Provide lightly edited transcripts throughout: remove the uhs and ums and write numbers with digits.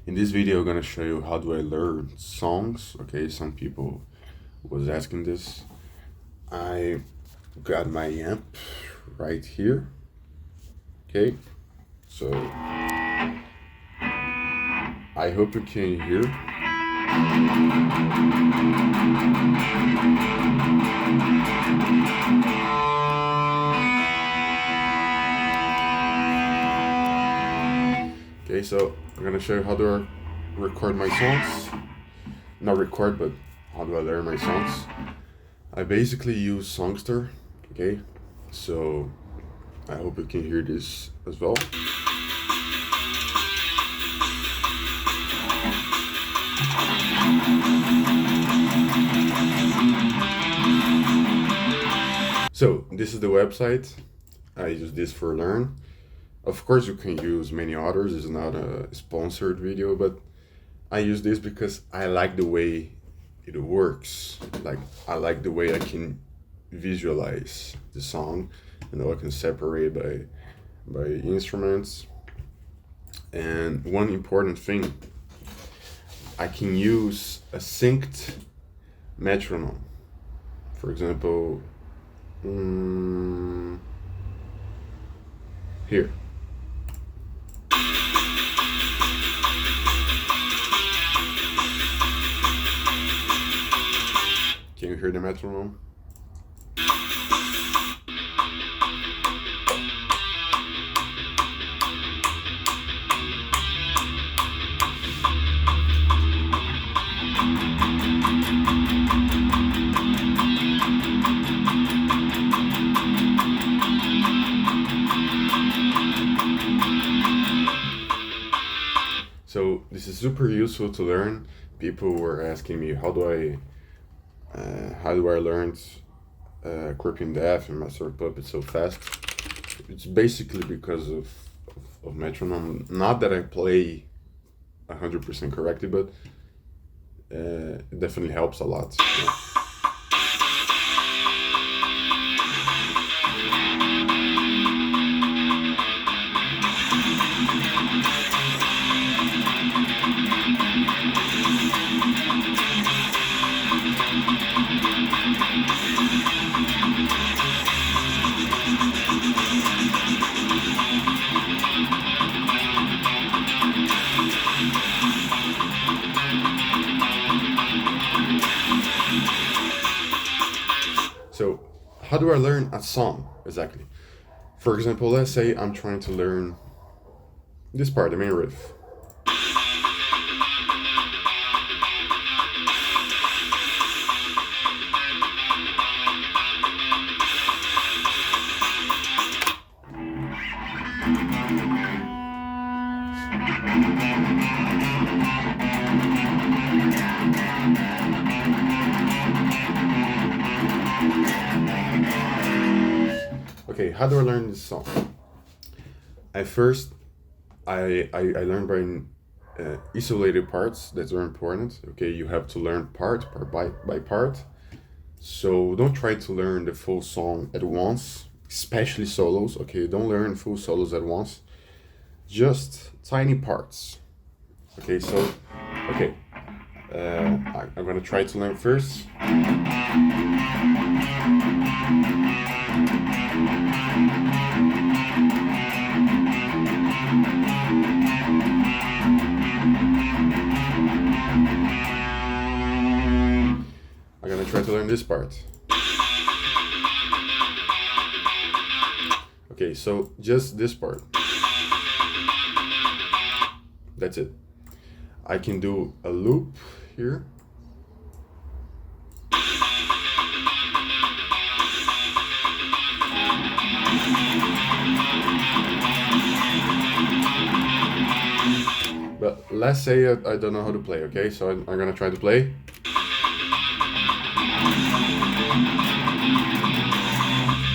In this video, I'm gonna show you how do I learn songs. Okay, some people was asking this. I got my amp right here. Okay, so I hope you can hear. Okay, so I'm gonna show you how do I record my songs. Not record, but how do I learn my songs? I basically use Songster. Okay, so I hope you can hear this as well. So this is the website. I use this for learn. Of course, you can use many others. It's not a sponsored video, but I use this because I like the way it works. Like I like the way I can visualize the song. I can separate by instruments. And one important thing, I can use a synced metronome. For example, here. Can you hear the metronome? So this is super useful to learn. People were asking me how do I learn Creeping Death and Master of Puppets so fast. It's basically because of metronome. Not that I play 100% correctly, but it definitely helps a lot. Yeah. So, how do I learn a song exactly? For example, let's say I'm trying to learn this part, the main riff. Okay, how do I learn this song? At first, I learned by isolated parts. That's very important. Okay, you have to learn part by part. So don't try to learn the full song at once, especially solos. Okay, don't learn full solos at once. Just tiny parts. Okay, so okay, I'm gonna try to learn first. I'm gonna try to learn this part. Okay, so just this part. That's it. I can do a loop here. But let's say I don't know how to play, okay? So I'm gonna try to play.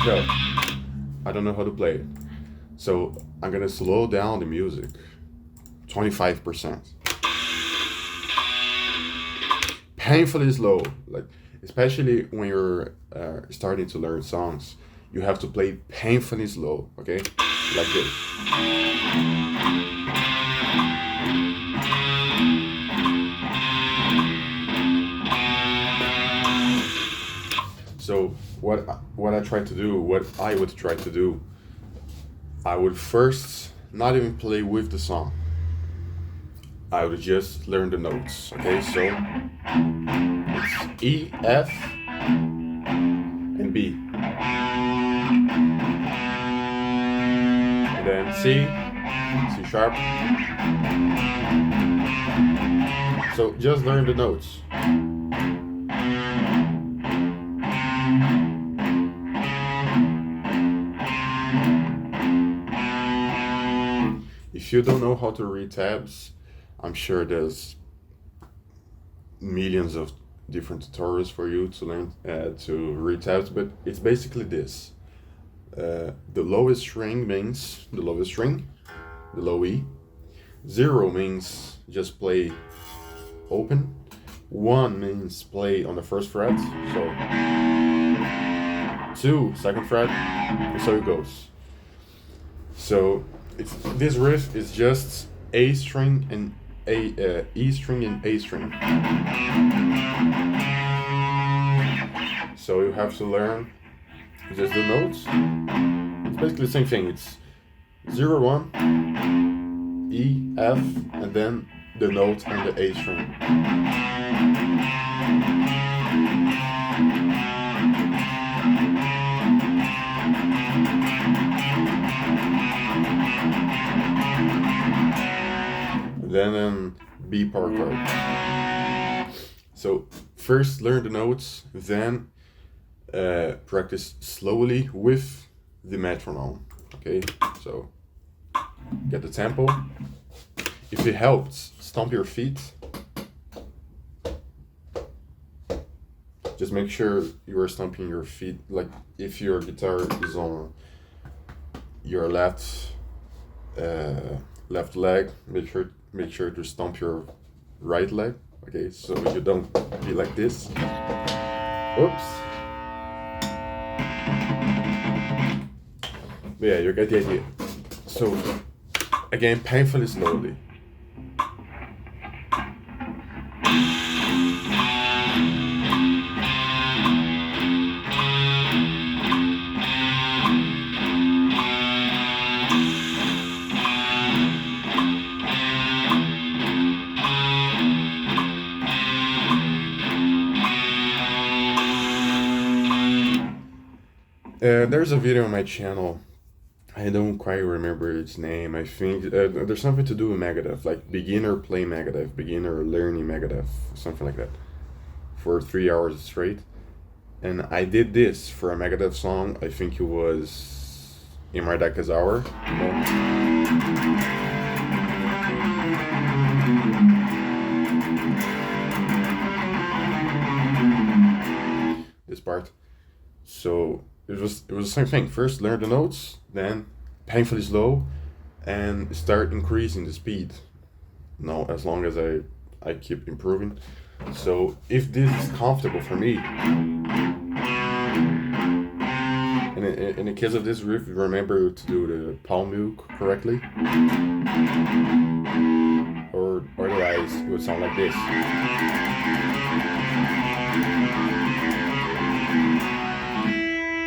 No, I don't know how to play it. So I'm gonna slow down the music 25%. Painfully slow, like especially when you're starting to learn songs, you have to play painfully slow, okay? Like this. try to do, what I would try to do, I would first not even play with the song. I would just learn the notes. Okay, so it's E, F, and B. And then C sharp. So just learn the notes. If you don't know how to read tabs, I'm sure there's millions of different tutorials for you to learn to read tabs, but it's basically this. The lowest string means the lowest string, the low E. 0 means just play open. 1 means play on the first fret, so 2, second fret, and so it goes. So this riff is just A string and E string and A string. So you have to learn just the notes. It's basically the same thing. It's 0, 1, E, F, and then the note and the A string. Then B power chord. So first learn the notes, then practice slowly with the metronome. Okay, so get the tempo. If it helps, stomp your feet. Just make sure you are stomping your feet. Like if your guitar is on your left leg, make sure to stomp your right leg. Okay, so you don't be like this. Oops. But yeah, you get the idea. So again, painfully slowly. There's a video on my channel. I don't quite remember its name. I think there's something to do with Megadeth, like beginner playing Megadeth, beginner learning Megadeth, something like that, for 3 hours straight. And I did this for a Megadeth song. I think it was In My Darkest Hour. You know? This part. So it was the same thing. First learn the notes, then painfully slow, and start increasing the speed. Now, as long as I keep improving. So if this is comfortable for me, and in the case of this riff, remember to do the palm mute correctly, or otherwise it would sound like this.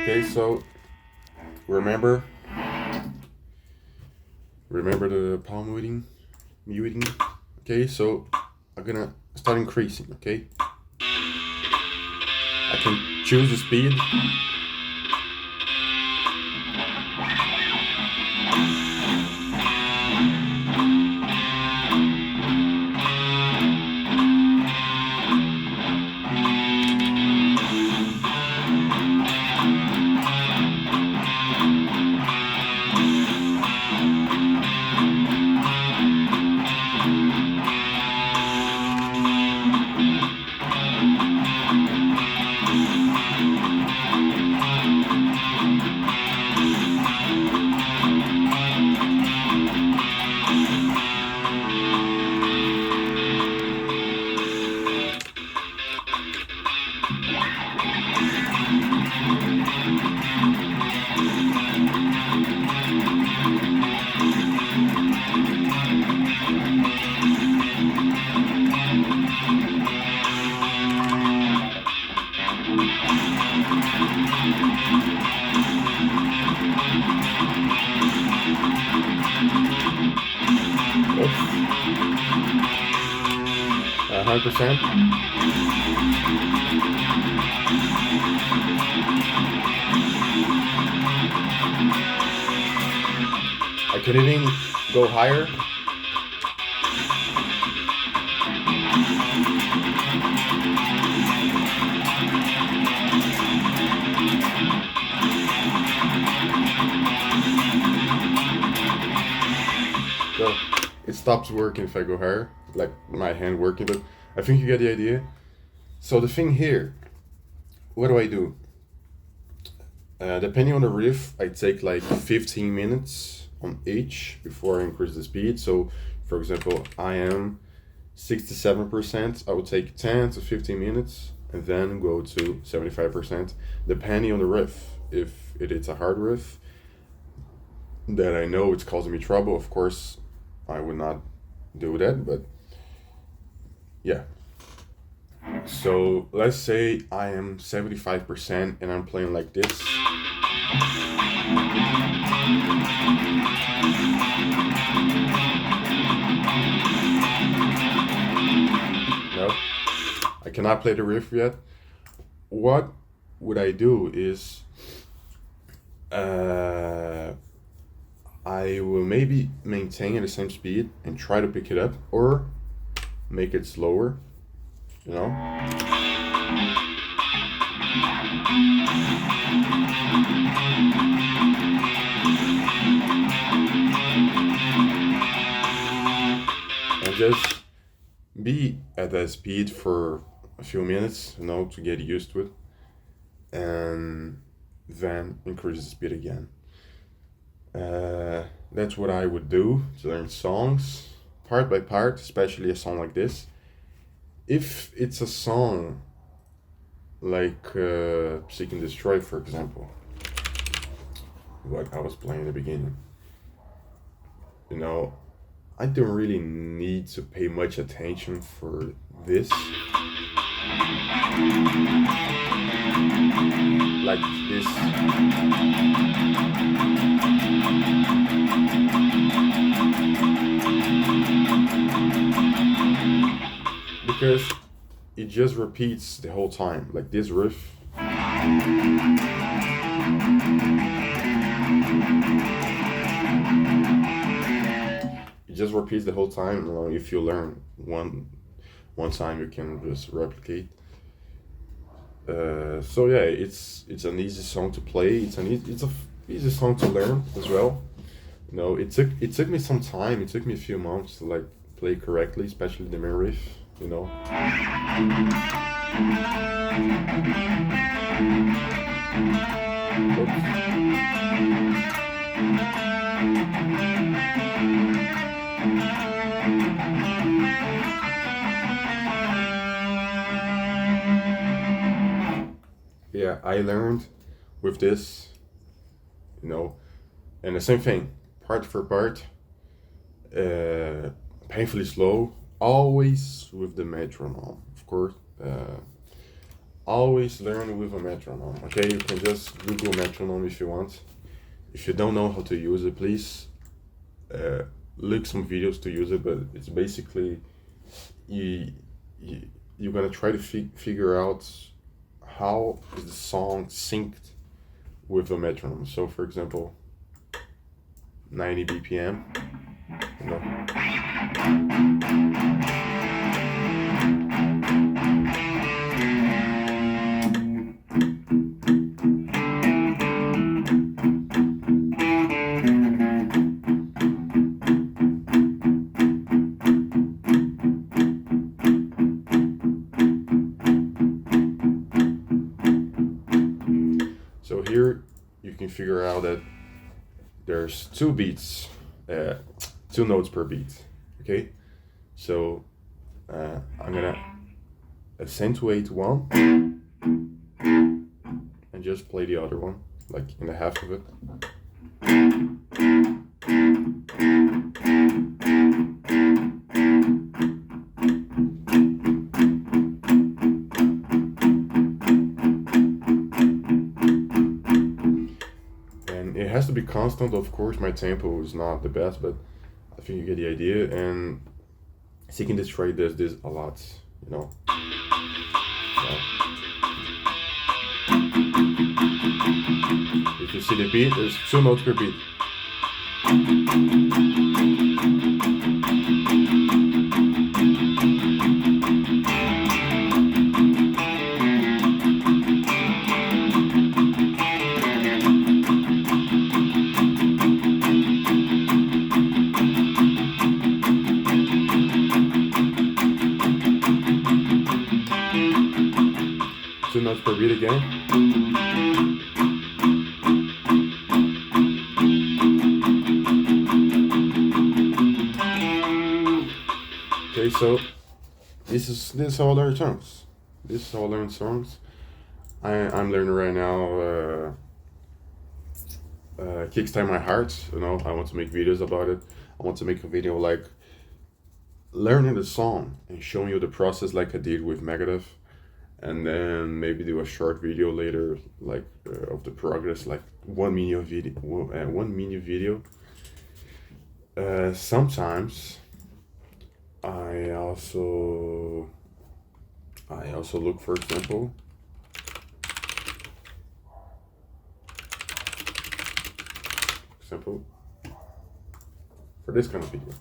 Okay, so remember the palm muting. Okay, so I'm gonna start increasing. Okay, I can choose the speed. 100%. I could even go higher. So it stops working if I go higher, like my hand working, but I think you get the idea. So the thing here, what do I do? Depending on the riff, I take like 15 minutes on each before I increase the speed. So, for example, I am 67%. I would take 10 to 15 minutes and then go to 75%, depending on the riff. If it is a hard riff that I know it's causing me trouble, of course, I would not do that, but yeah. So let's say I am 75% and I'm playing like this. No, I cannot play the riff yet. What would I do is I will maybe maintain the same speed and try to pick it up or make it slower, you know? And just be at that speed for a few minutes, you know, to get used to it. And then increase the speed again. That's what I would do to learn songs, part by part, especially a song like this. If it's a song like Seek and Destroy, for example, what I was playing in the beginning, you know, I don't really need to pay much attention for this. Like this. Because it just repeats the whole time, like this riff. It just repeats the whole time. You know, if you learn one time, you can just replicate. So yeah, it's an easy song to play. It's a easy song to learn as well. You know, it took me some time. It took me a few months to like play correctly, especially the main riff. You know. Yeah, I learned with this, you know, and the same thing, part for part, painfully slow, always with the metronome, of course. Always learn with a metronome, okay? You can just Google metronome if you want. If you don't know how to use it, please look some videos to use it, but it's basically, you're gonna try to figure out how is the song synced with the metronome. So for example, 90 BPM, you know. So here you can figure out that there's two beats, two notes per beat, okay? So I'm gonna accentuate one and just play the other one, like in the half of it. Has to be constant, of course. My tempo is not the best, but I think you get the idea. And Seek and Destroy does this a lot, you know. So, if you see the beat, there's 2 notes per beat. Two notes per beat again. Okay, so this is how I learn songs. This is how I learn songs. I'm learning right now. Kickstart My Heart. You know, I want to make videos about it. I want to make a video like learning the song and showing you the process, like I did with Megadeth, and then maybe do a short video later, like of the progress, like 1 minute video. 1 minute video. Sometimes I also look, for example, for this kind of video,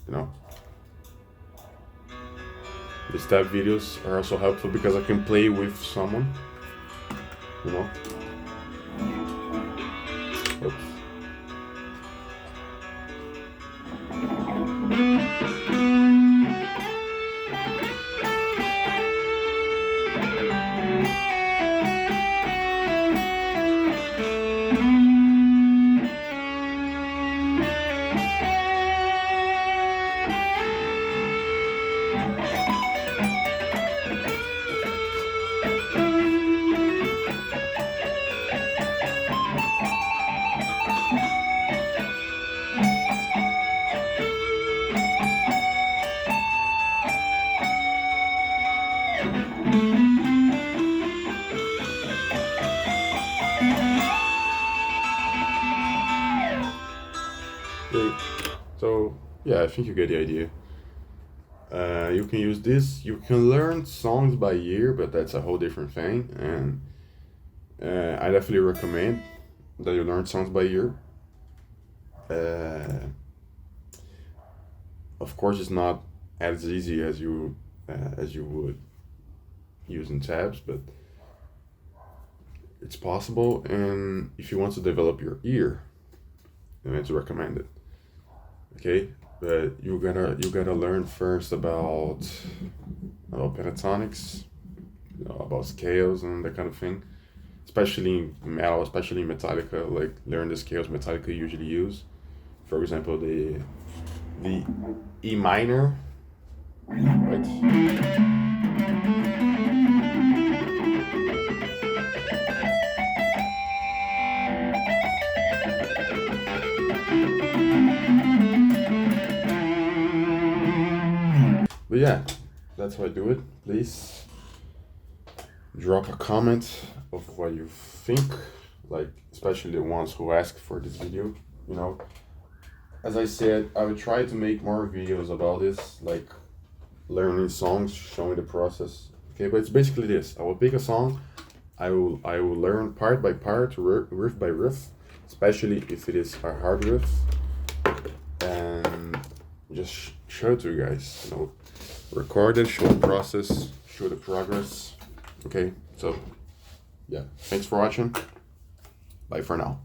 you know. The step videos are also helpful because I can play with someone, you know. Oops. Okay. So yeah, I think you get the idea. You can use this. You can learn songs by ear, but that's a whole different thing. And I definitely recommend that you learn songs by ear. Uh, of course, it's not as easy as you would using tabs, but it's possible. And if you want to develop your ear, then it's recommended. Okay, but you gotta learn first about pentatonics, you know, about scales and that kind of thing. Especially in metal, especially in Metallica, like learn the scales Metallica usually use. For example, the E minor, right? But yeah, that's how I do it. Please drop a comment of what you think, like especially the ones who ask for this video, you know. As I said, I will try to make more videos about this, like learning songs, showing the process. Okay, but it's basically this. I will pick a song, I will learn part by part, riff by riff, especially if it is a hard riff, and just show it to you guys, you know. Record it, show the process, show the progress. Okay, so yeah, thanks for watching. Bye for now.